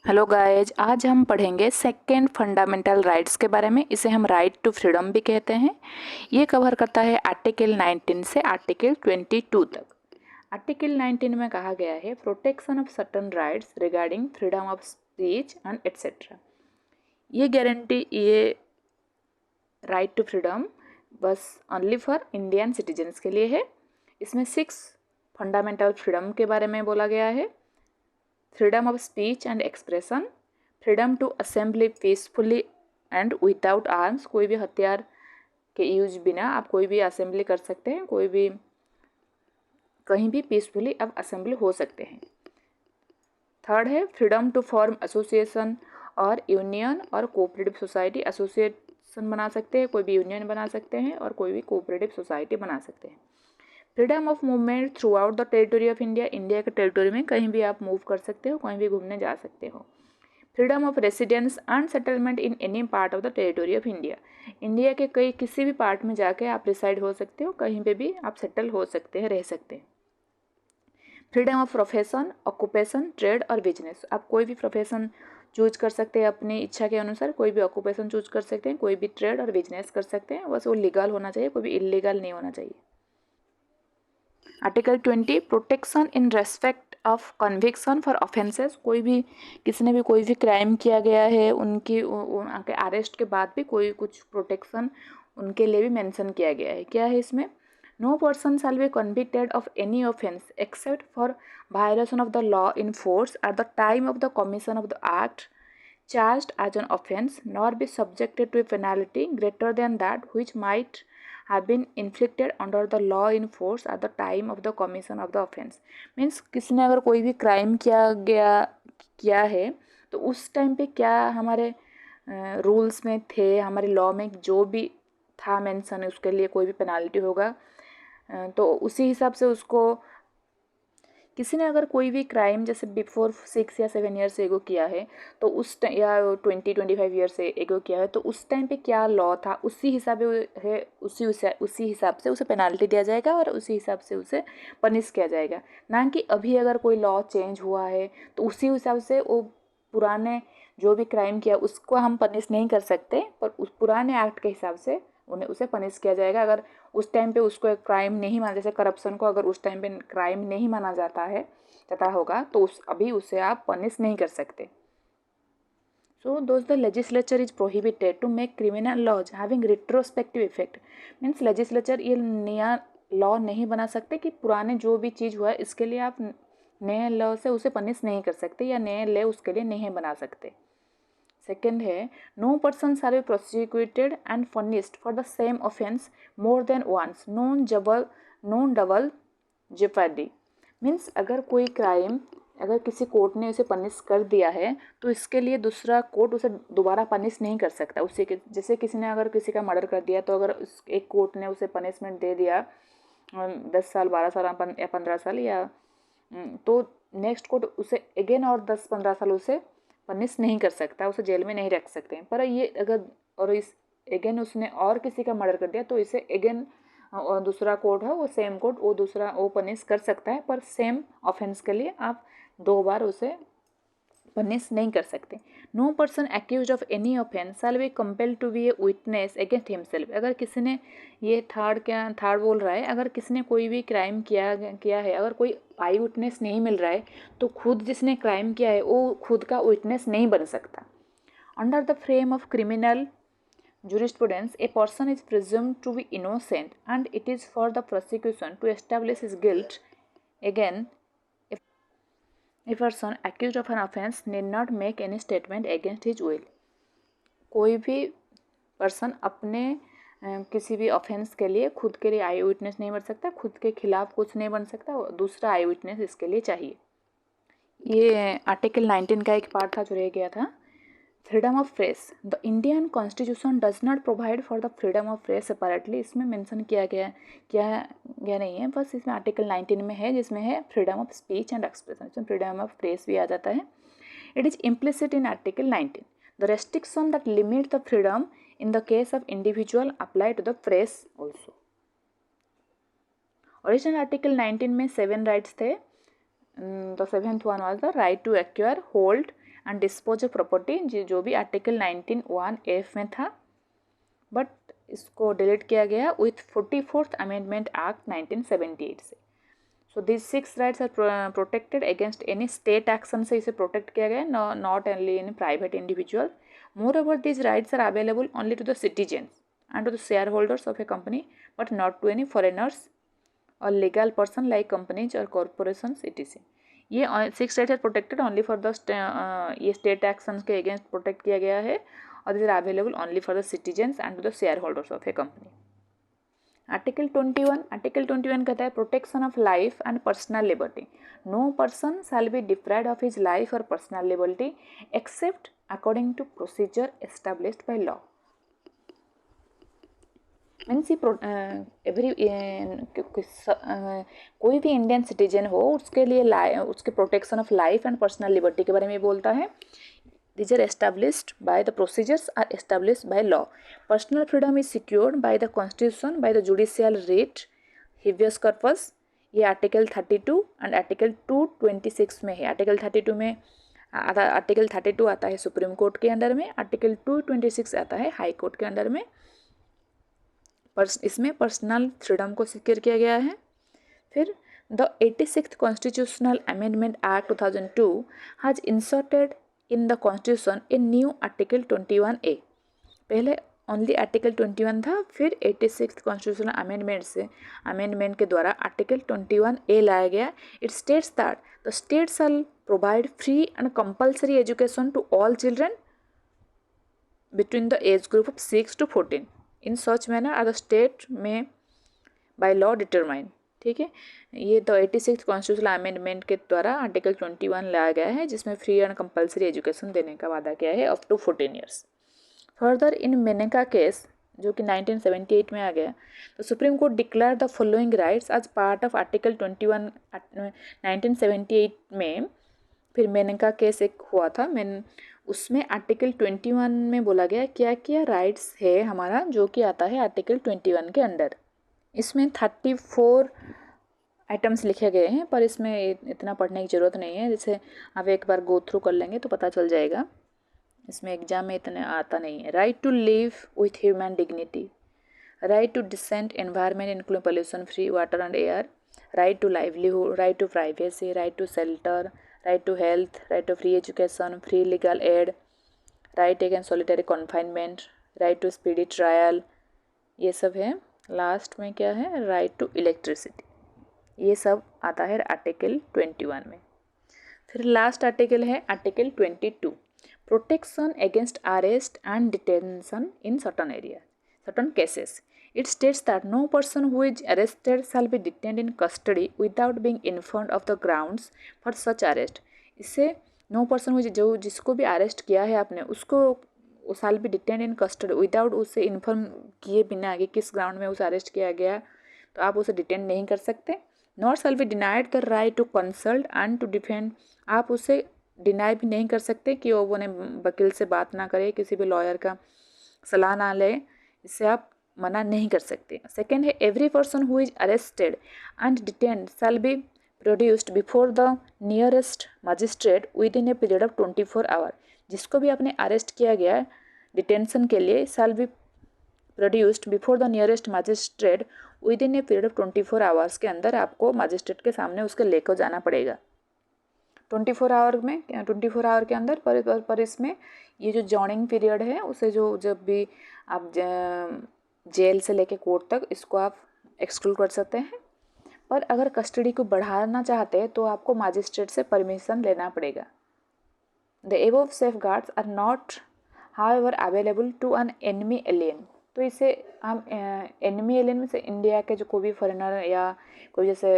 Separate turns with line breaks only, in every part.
Hello guys, आज हम पढ़ेंगे सेकेंड फंडामेंटल राइट्स के बारे में। इसे हम राइट टू फ्रीडम भी कहते हैं। ये कवर करता है आर्टिकल 19 से आर्टिकल 22 तक। आर्टिकल 19 में कहा गया है protection of certain rights regarding freedom of speech and etcetera. ये राइट टू फ्रीडम बस ओनली फॉर इंडियन सिटीजन्स के लिए है। इसमें 6 फंडामेंटल फ्रीडम के बारे में बोला गया है। Freedom of speech and expression, freedom to assembly peacefully and without arms, कोई भी हथियार के यूज बिना आप कोई भी असेंबली कर सकते हैं, कोई भी कहीं भी पीसफुली आप असेंबली हो सकते हैं। थर्ड है फ्रीडम टू फॉर्म एसोसिएशन और यूनियन और कोऑपरेटिव सोसाइटी। एसोसिएशन बना सकते हैं, कोई भी यूनियन बना सकते हैं और कोई भी कोऑपरेटिव सोसाइटी बना सकते हैं। Freedom of movement through out the territory of India, India के टेरिटोरी में कहीं भी आप मूव कर सकते हो, कहीं भी घूमने जा सकते हो। Freedom of residence and settlement in any part of the territory of India, India के किसी भी पार्ट में जाके आप रिसाइड हो सकते हो, कहीं पे भी आप सेटल हो सकते हैं, रह सकते हैं। Freedom of profession, occupation, trade और बिजनेस, आप कोई भी प्रोफेशन चूज कर सकते हैं अपनी इच्छा के अनुसार, कोई भी ऑक्यूपेशन चूज कर सकते हैं, कोई भी ट्रेड और बिजनेस कर सकते हैं, बस वो लीगल होना चाहिए, कोई भी इलीगल नहीं होना चाहिए। Article 20 protection in respect of conviction for offences, कोई भी किसी ने भी कोई भी क्राइम किया गया है, उनके अरेस्ट के बाद भी कोई कुछ प्रोटेक्शन उनके लिए भी मेंशन किया गया है। क्या है इसमें? No person shall be convicted of any offence except for violation of the law in force at the time of the commission of the act charged as an offence, nor be subjected to a penalty greater than that which might have been inflicted under the law in force at the time of the commission of the offence। Means किसी ने अगर कोई भी crime किया है तो उस time पे क्या हमारे रूल्स में थे, हमारे लॉ में जो भी था मेंशन, उसके लिए कोई भी पेनाल्टी होगा। तो उसी हिसाब से उसको किसी ने अगर कोई भी क्राइम जैसे बिफोर 6 या 7 ईयर्स एगो किया है तो या 20-25 ईयर्स एगो किया है तो उस टाइम पे क्या लॉ था, उसी हिसाब है उसी हिसाब से उसे पेनाल्टी दिया जाएगा और उसी हिसाब से उसे पनिश किया जाएगा। ना कि अभी अगर कोई लॉ चेंज हुआ है तो उसी हिसाब से वो पुराने जो भी क्राइम किया उसको हम पनिश नहीं कर सकते, पर उस पुराने एक्ट के हिसाब से उसे पनिश किया जाएगा। अगर उस टाइम पे उसको एक क्राइम नहीं माना, जैसे करप्शन को अगर उस टाइम पे क्राइम नहीं माना जाता होगा तो अभी उसे आप पनिश नहीं कर सकते। So those the legislature is prohibited to make criminal laws having retrospective effect. Means legislature ये नया लॉ नहीं बना सकते कि पुराने जो भी चीज़ हुआ है इसके लिए आप नए लॉ से उसे पनिश नहीं कर सकते या नए लॉ उसके लिए नहीं बना सकते। सेकेंड है no person shall be prosecuted and punished for the same offence more than once, non double jeopardy. Means अगर कोई क्राइम अगर किसी कोर्ट ने उसे पनिश कर दिया है तो इसके लिए दूसरा कोर्ट उसे दोबारा पनिश नहीं कर सकता। उसी के जैसे किसी ने अगर किसी का मर्डर कर दिया तो अगर एक कोर्ट ने उसे पनिशमेंट दे दिया 10 साल 12 साल या 15 साल या तो नेक्स्ट कोर्ट उसे अगेन और 10-15 साल उसे पनिश नहीं कर सकता, उसे जेल में नहीं रख सकते। पर ये अगर और इस अगेन उसने और किसी का मर्डर कर दिया तो इसे अगेन और दूसरा कोर्ट है वो सेम कोर्ट वो पनिश कर सकता है, पर सेम ऑफेंस के लिए आप 2 बार उसे पनिश नहीं कर सकते। No person accuse of any offence shall be compelled to be a witness against himself. अगर किसी ने ये थर्ड बोल रहा है, अगर किसी ने कोई भी क्राइम किया है, अगर कोई आई विटनेस नहीं मिल रहा है तो खुद जिसने क्राइम किया है वो खुद का विटनेस नहीं बन सकता। Under the frame of criminal jurisprudence, a person is presumed to be innocent and it is for the prosecution to establish his guilt. Again, a person accused of an offense need not make any statement against his will। कोई भी person अपने किसी भी offence के लिए खुद के लिए आई विटनेस नहीं बन सकता, खुद के खिलाफ कुछ नहीं बन सकता, दूसरा आई विटनेस इसके लिए चाहिए। ये आर्टिकल 19 का एक पार्ट था जो रह गया था। Freedom of press, the Indian constitution does not provide for the freedom of press separately. इसमें मेंशन किया गया नहीं है, बस इसमें आर्टिकल 19 में है जिसमें है freedom of speech and expression, इसमें फ्रीडम ऑफ प्रेस भी आ जाता है। It is implicit in article 19। The restriction that limit the freedom in the case of individual apply to the press also. Original article 19 में 7 rights थे। The 7th one was the right to acquire, hold and dispose of property, जो भी article 19(1)(f) में था, but इसको delete किया गया with 44th amendment act 1978 से। So this 6 rights are protected against any state action से इसे प्रोटेक्ट किया गया, not only in private individual. Moreover this rights are available only to the citizens and to the shareholders of a company, but not to any foreigners or legal person like companies or corporations etc. ये 6 rights are protected only for the ये state action के अगेंस्ट protect किया गया है, और this are available only for the citizens and to the share holders of a company. Article 21 कहता है protection of life and personal liberty. No person shall be deprived of his life और personal liberty except according to procedure established by law. Means कोई भी Indian citizen हो उसके लिए उसके protection of life and personal liberty के बारे में बोलता है। These are established by the procedures are established by law. Personal freedom is secured by the constitution by the judicial writ habeas corpus। ये आर्टिकल 32 एंड आर्टिकल 226 में है। Article 32 में article 32 आता है सुप्रीम कोर्ट के अंडर में, article 226 आता है हाई कोर्ट के अंडर में। इसमें पर्सनल फ्रीडम को सिक्योर किया गया है। फिर the 86th constitutional amendment act 2002 has inserted in the constitution a new article 21A। पहले ओनली आर्टिकल 21 था, फिर 86th कॉन्स्टिट्यूशनल अमेंडमेंट के द्वारा आर्टिकल 21A लाया गया। It states that the state shall provide free and compulsory education to all children between the age group of 6 to 14 in such manner are the state may by law determine. ठीक है, ये तो 86th constitutional amendment के द्वारा article 21 लाया गया है, जिसमें फ्री एंड कंपल्सरी एजुकेशन देने का वादा किया है up to 14 years. Further in Maneka case जो कि 1978 में आ गया, तो supreme court declare the following rights as part of article 21 1978 में। फिर मेनका केस एक हुआ था, उसमें आर्टिकल 21 में बोला गया क्या क्या राइट्स है हमारा, जो कि आता है आर्टिकल 21 के अंडर। इसमें 34 आइटम्स लिखे गए हैं, पर इसमें इतना पढ़ने की ज़रूरत नहीं है, जैसे आप एक बार गो थ्रू कर लेंगे तो पता चल जाएगा। इसमें एग्जाम में इतना आता नहीं है। Right to live with human dignity, right to decent environment including pollution free water and air, right to livelihood, right to privacy, right to shelter, right to health, right to free education, free legal aid, right against solitary confinement, right to speedy trial, ये सब है। Last में क्या है, right to electricity, ये सब आता है आर्टिकल 21 में। फिर लास्ट आर्टिकल है article 22, protection against arrest and detention in certain area certain cases. It states that no person who is arrested shall be detained in custody without being informed of the grounds for such arrest। इससे no person हुई जो जिसको भी arrest किया है आपने, उसको shall be detain in custody without उसे इन्फॉर्म किए बिना कि किस ग्राउंड में उसे अरेस्ट किया गया, तो आप उसे डिटेन नहीं कर सकते। Not shall be denied the right to consult and to defend, आप उसे डिनाई भी नहीं कर सकते कि वो ने वकील से बात ना करे, किसी भी लॉयर का सलाह ना ले, इससे आप मना नहीं कर सकते। सेकेंड है every person who is arrested and detained shall be produced before the nearest magistrate within a period of 24 hour. जिसको भी आपने अरेस्ट किया गया डिटेंशन के लिए shall be produced before the nearest magistrate within a period of 24 hours के अंदर आपको मजिस्ट्रेट के सामने उसके लेकर जाना पड़ेगा 24 आवर के अंदर। पर इसमें ये जो जॉइनिंग पीरियड है उसे जो जब भी आप जेल से लेके कोर्ट तक इसको आप एक्सक्लूड कर सकते हैं। पर अगर कस्टडी को बढ़ाना चाहते हैं तो आपको मजिस्ट्रेट से परमिशन लेना पड़ेगा। The above safeguards are not however available to an enemy alien. तो इसे हम एनिमी एलियन में से इंडिया के जो कोई भी फॉरेनर या कोई जैसे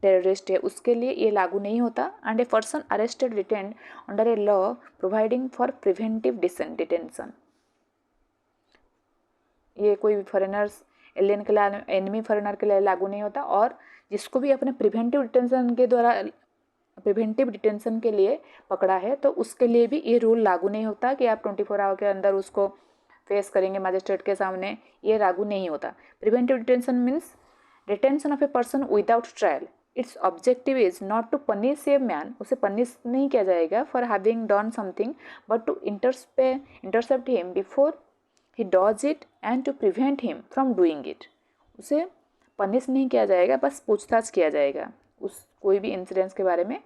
टेररिस्ट है उसके लिए ये लागू नहीं होता। And a person arrested detained under a law providing for preventive detention, ये कोई फॉरेनर्स एलियन के लिए एनिमी फॉरेनर के लिए लागू नहीं होता। और जिसको भी अपने प्रिवेंटिव डिटेंशन के लिए पकड़ा है तो उसके लिए भी ये रूल लागू नहीं होता कि आप 24 आवर के अंदर उसको फेस करेंगे मजिस्ट्रेट के सामने, ये लागू नहीं होता। Preventive detention means detention of a person without trial. Its objective is not to punish a man, उसे पनिश नहीं किया जाएगा for having done something, but to intercept him before he does it and to prevent him from doing it. उसे punish नहीं किया जाएगा, बस पूछताछ किया जाएगा उस कोई भी इंसिडेंट्स के बारे में,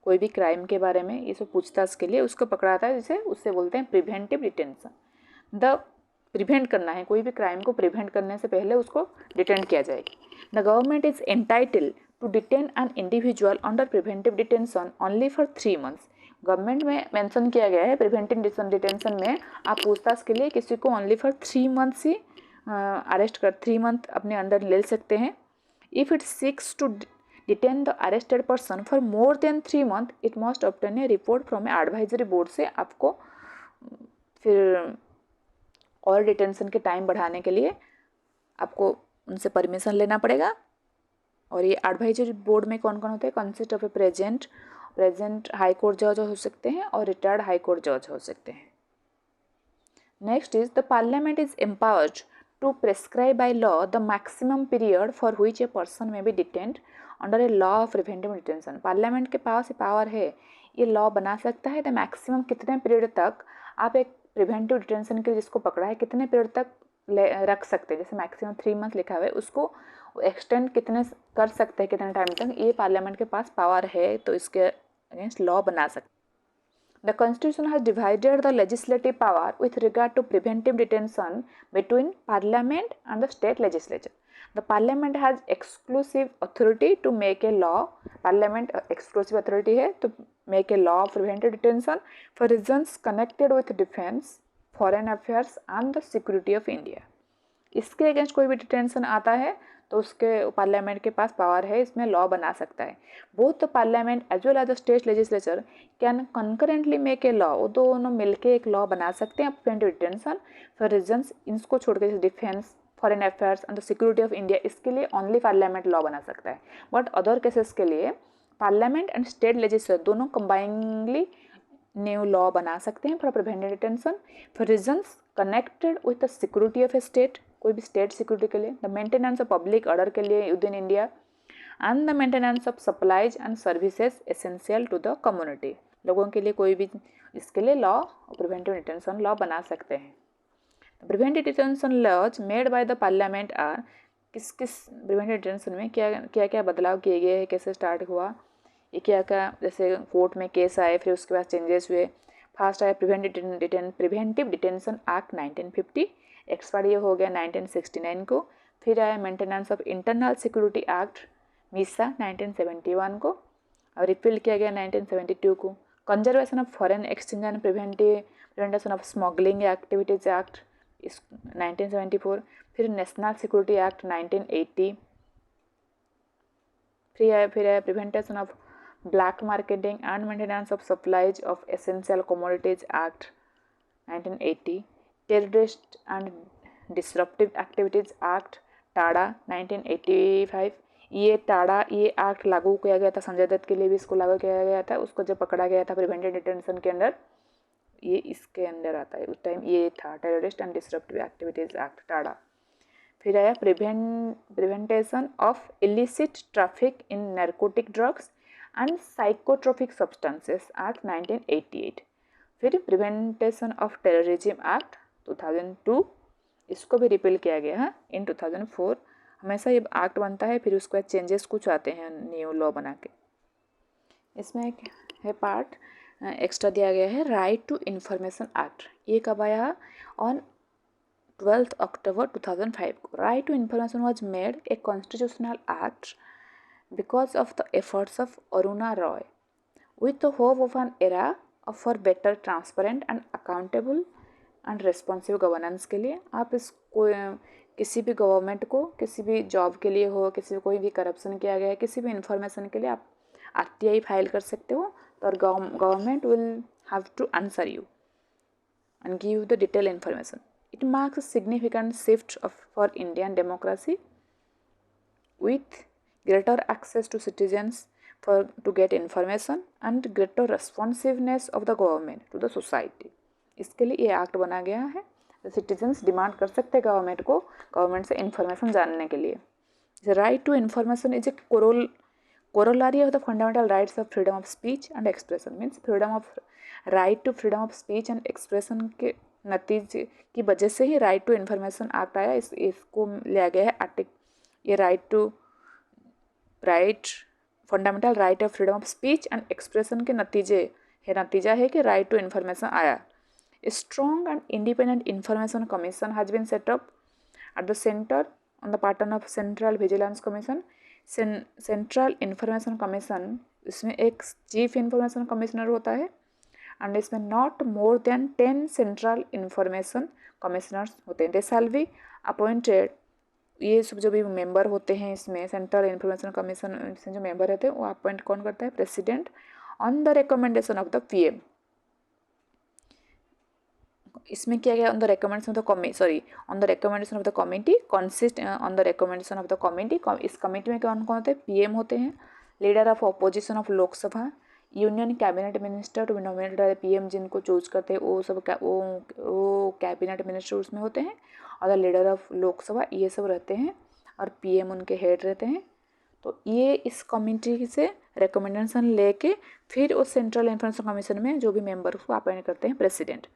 कोई भी क्राइम के बारे में, ये सब पूछताछ के लिए उसको पकड़ाता है, जिसे उससे बोलते हैं प्रिवेंटिव डिटेंशन। द प्रिवेंट करना है, कोई भी क्राइम को प्रिवेंट करने से पहले उसको डिटेन किया जाएगा। The government is entitle to detain an individual under preventive detention only for 3 months। Government में मेंशन किया गया है प्रिवेंटिव डिटेंशन में आप पूछताछ के लिए किसी को ओनली फॉर 3 months ही अरेस्ट कर 3 month अपने अंदर ले सकते हैं। If it seeks to detain the arrested person for more than 3 months, it must obtain a report from a advisory board से आपको फिर और डिटेंशन के टाइम बढ़ाने के लिए आपको उनसे परमिशन लेना पड़ेगा। और ये एडवाइजरी बोर्ड में कौन कौन होते हैं? Consist of A present high court जज हो सकते हैं और रिटायर्ड हाई कोर्ट जज हो सकते हैं। Next is the parliament is empowered to prescribe by law the maximum period for which a person may be detained under a law of preventive detention. Parliament के पास पावर है, ये law बना सकता है द मैक्सिमम कितने period तक आप एक प्रिवेंटिव डिटेंशन के जिसको पकड़ा है कितने पीरियड तक रख सकते हैं। जैसे मैक्सिमम 3 months लिखा हुआ है, उसको एक्सटेंड कितने कर सकते हैं, कितने टाइम तक, ये पार्लियामेंट के पास पावर है, तो इसके अगेंस्ट लॉ बना सकते हैं। The Constitution has divided the legislative power with regard to preventive detention between Parliament and the state legislature. The Parliament has exclusive authority to make a law. Parliament exclusive authority है to make a law of preventive detention for reasons connected with defense, foreign affairs and the security of India. इसके against कोई भी detention आता है तो उसके parliament के पास पावर है, इसमें लॉ बना सकता है। Both the parliament as well as the state legislature can concurrently make a law, वो दोनों मिलके एक लॉ बना सकते हैं प्रिवेंटिव डिटेंशन फॉर रीजंस, इसको छोड़ के defence, foreign affairs and the security of India, इसके लिए ओनली पार्लियामेंट लॉ बना सकता है। बट अदर केसेस के लिए पार्लियामेंट एंड स्टेट लेजिस्लेचर दोनों कंबाइनली न्यू लॉ बना सकते हैं for preventive detention for reasons connected with the security of a state, कोई भी स्टेट सिक्योरिटी के लिए, the maintenance of public order के लिए within India and the maintenance of supplies and services essential to the community. लोगों के लिए कोई भी इसके लिए लॉ प्रिवेंटिव डिटेंशन लॉ बना सकते हैं। Preventive detention laws made by the parliament are, किस प्रिवेंटिव डिटेंशन में क्या क्या बदलाव किए गए हैं, कैसे स्टार्ट हुआ, ये क्या क्या, जैसे कोर्ट में केस आए फिर उसके बाद चेंजेस हुए। फर्स्ट आया प्रिवेंटिव डिटेंशन एक्ट 1950, एक्सपायर ये हो गया 1969 को। फिर आया maintenance of internal security act मिसा 1971 को, और रिपील किया गया 1972 को। Conservation of foreign exchange and prevention of smuggling activities act इस 1974। फिर नेशनल सिक्योरिटी एक्ट 1980। फिर आया prevention of black marketing and maintenance of supplies of essential commodities act 1980। Terrorist and disruptive activities act Tada 1985। ये act लागू किया गया था, संजय दत्त के लिए भी इसको लागू किया गया था। उसको जब पकड़ा गया था प्रिवेंटिव डिटेंशन के अंदर, ये इसके अंदर आता है, उस टाइम ये था terrorist and disruptive activities act TADA. फिर आया prevention of illicit traffic in narcotic drugs and psychotropic substances act 1988। फिर प्रिवेंटेशन ऑफ टेररिज्म एक्ट 2002, इसको भी रिपील किया गया है इन 2004। हमेशा ये एक्ट बनता है फिर उसके बाद चेंजेस कुछ आते हैं न्यू लॉ बना के। इसमें एक है पार्ट एक्स्ट्रा दिया गया है, राइट टू इन्फॉर्मेशन एक्ट। ये कब आया? ऑन 12 October 2005 को। Right to information was made a constitutional act because of the efforts of Aruna Roy with the hope of an era for better transparent and accountable and responsive governance के लिए आप इसको किसी भी government को किसी भी जॉब के लिए हो, किसी कोई भी करप्शन किया गया है, किसी भी इन्फॉर्मेशन के लिए आप RTI फाइल कर सकते हो, और government will have to answer you and give you the detailed information. It marks a significant shift for Indian democracy with greater access to citizens to get information and greater responsiveness of the government to the society. इसके लिए ये act बना गया है। Citizens demand कर सकते हैं government से इंफॉर्मेशन जानने के लिए। Right to information is a corollary of the fundamental rights of freedom of speech and expression means freedom of right to freedom of speech and expression के नतीजे की वजह से ही राइट टू इन्फॉर्मेशन एक्ट आया। इसको लिया गया है ये right fundamental right of freedom of speech and expression के नतीजा है कि राइट टू इन्फॉर्मेशन आया। Strong and independent information commission has been set up at the centre on the pattern of central vigilance commission. Central information commission, इसमें एक chief information commissioner होता है and इसमें not more than 10 central information commissioners होते हैं। दे shall be appointed, ये सब जो भी मेंबर होते हैं इसमें सेंट्रल इंफॉर्मेशन कमीशन से जो मेंबर रहते हैं वो अपॉइंट कौन करता है? President on the recommendation of the PM. इसमें क्या गया? On the recommendation of the committee consist on the recommendation of the committee. इस कमेटी में कौन कौन होते हैं? पीएम होते हैं, leader of opposition of Lok Sabha, union cabinet minister to be nominated by PM, जिनको चूज करते हैं वो सब वो कैबिनेट मिनिस्टर उसमें होते हैं, और द लीडर ऑफ लोकसभा ये सब रहते हैं और पीएम उनके हेड रहते हैं। तो ये इस कमेटी से रिकमेंडेशन लेके फिर उस सेंट्रल इंफॉर्मेशन कमीशन में जो भी मेंबर उसको अपॉइंट करते हैं president.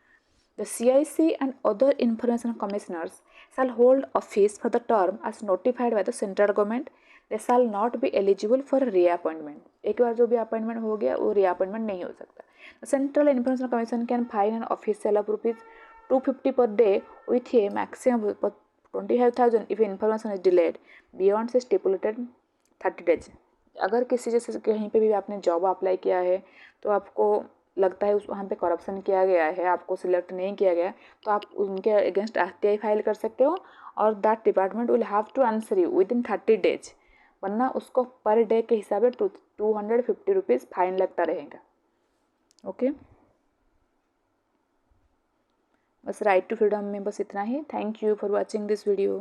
The CIC and other information commissioners shall hold office for the term as notified by the central government. They shall not be eligible for reappointment. एक बार जो भी appointment हो गया वो reappointment नहीं हो सकता। The Central Information Commission can fine an official of ₹250 per day with a maximum of 25,000 if information is delayed beyond the stipulated 30 days. अगर किसी जैसे कहीं पे भी आपने जॉब अप्लाई किया है तो आपको लगता है उस वहाँ पे करप्शन किया गया है, आपको सिलेक्ट नहीं किया गया, तो आप उनके अगेंस्ट RTI फाइल कर सकते हो और that department will have to answer you within 30 days, वरना उसको पर डे के हिसाब से 250 रुपीज़ फाइन लगता रहेगा। ओके, बस राइट टू फ्रीडम में बस इतना ही। Thank you for watching this video.